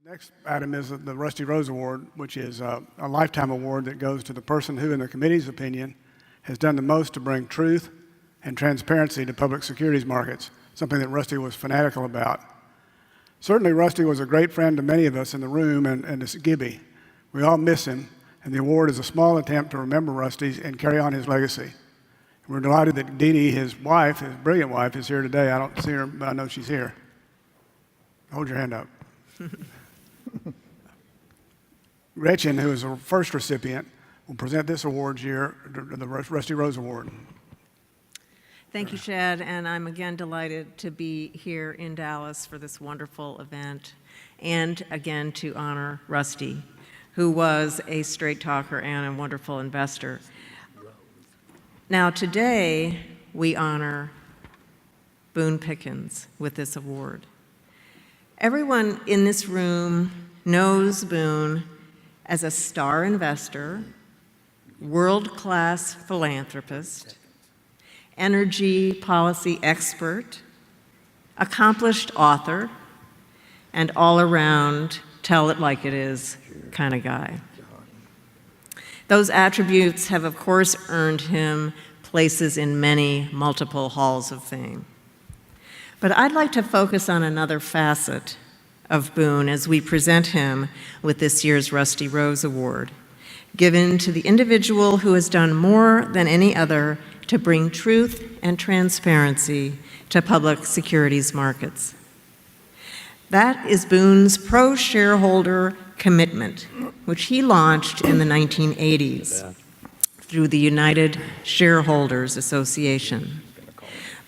Next item is the Rusty Rose Award, which is a lifetime award that goes to the person who, in the committee's opinion, has done the most to bring truth and transparency to public securities markets, something that Rusty was fanatical about. Certainly, Rusty was a great friend to many of us in the room and to GIBI. We all miss him, and the award is a small attempt to remember Rusty and carry on his legacy. We're delighted that Dee Dee, his wife, his brilliant wife, is here today. I don't see her, but I know she's here. Hold your hand up. Gretchen, who is the first recipient, will present this award year, the Rusty Rose Award. Thank you, Chad, and I'm again delighted to be here in Dallas for this wonderful event, and again to honor Rusty, who was a straight talker and a wonderful investor. Now today, we honor Boone Pickens with this award. Everyone in this room knows Boone as a star investor, world-class philanthropist, energy policy expert, accomplished author, and all-around tell-it-like-it-is kind of guy. Those attributes have, of course, earned him places in many multiple halls of fame. But I'd like to focus on another facet of Boone as we present him with this year's Rusty Rose Award, given to the individual who has done more than any other to bring truth and transparency to public securities markets. That is Boone's pro-shareholder commitment, which he launched in the 1980s through the United Shareholders Association.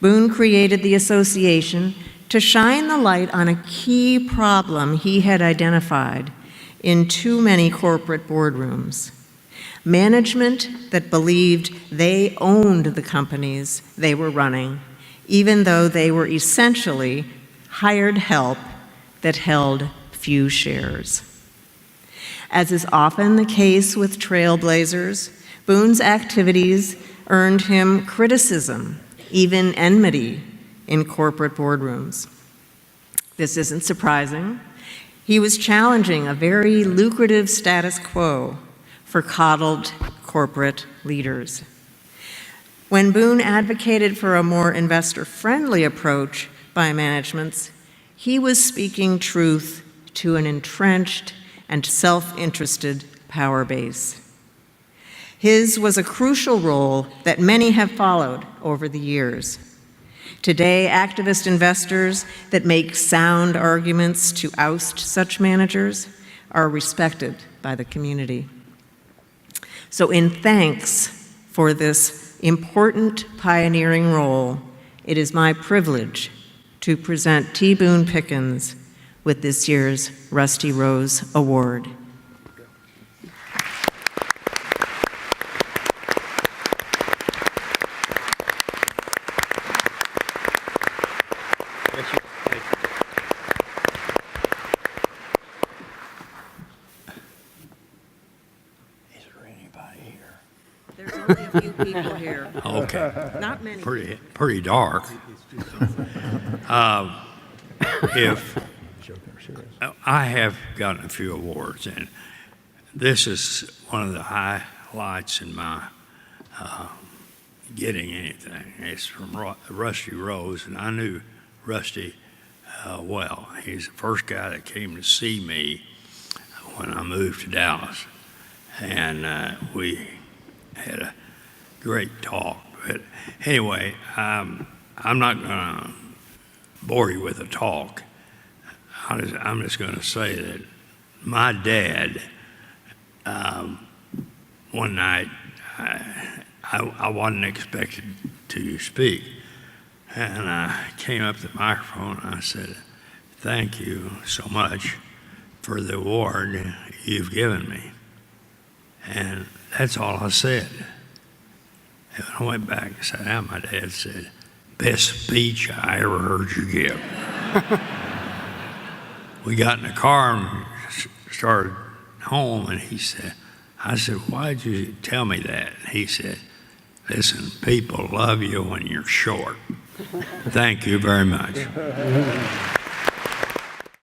Boone created the association to shine the light on a key problem he had identified in too many corporate boardrooms. Management that believed they owned the companies they were running, even though they were essentially hired help that held few shares. As is often the case with trailblazers, Boone's activities earned him criticism, even enmity, in corporate boardrooms. This isn't surprising. He was challenging a very lucrative status quo for coddled corporate leaders. When Boone advocated for a more investor-friendly approach by managements, he was speaking truth to an entrenched and self-interested power base. His was a crucial role that many have followed over the years. Today, activist investors that make sound arguments to oust such managers are respected by the community. So in thanks for this important pioneering role, it is my privilege to present T. Boone Pickens with this year's Rusty Rose Award. There's only a few people here. Okay. Not many. Pretty dark. If I have gotten a few awards, and this is one of the highlights in my getting anything. It's from Rusty Rose, and I knew Rusty well. He's the first guy that came to see me when I moved to Dallas, and we had a great talk. But anyway, I'm not going to bore you with a talk. I'm just going to say that my dad, one night, I wasn't expected to speak. And I came up to the microphone and I said, "Thank you so much for the award you've given me." And that's all I said. And when I went back and sat down, my dad said, "Best speech I ever heard you give." We got in the car and started home, and he said, I said, "Why did you tell me that?" He said, "Listen, people love you when you're short." Thank you very much.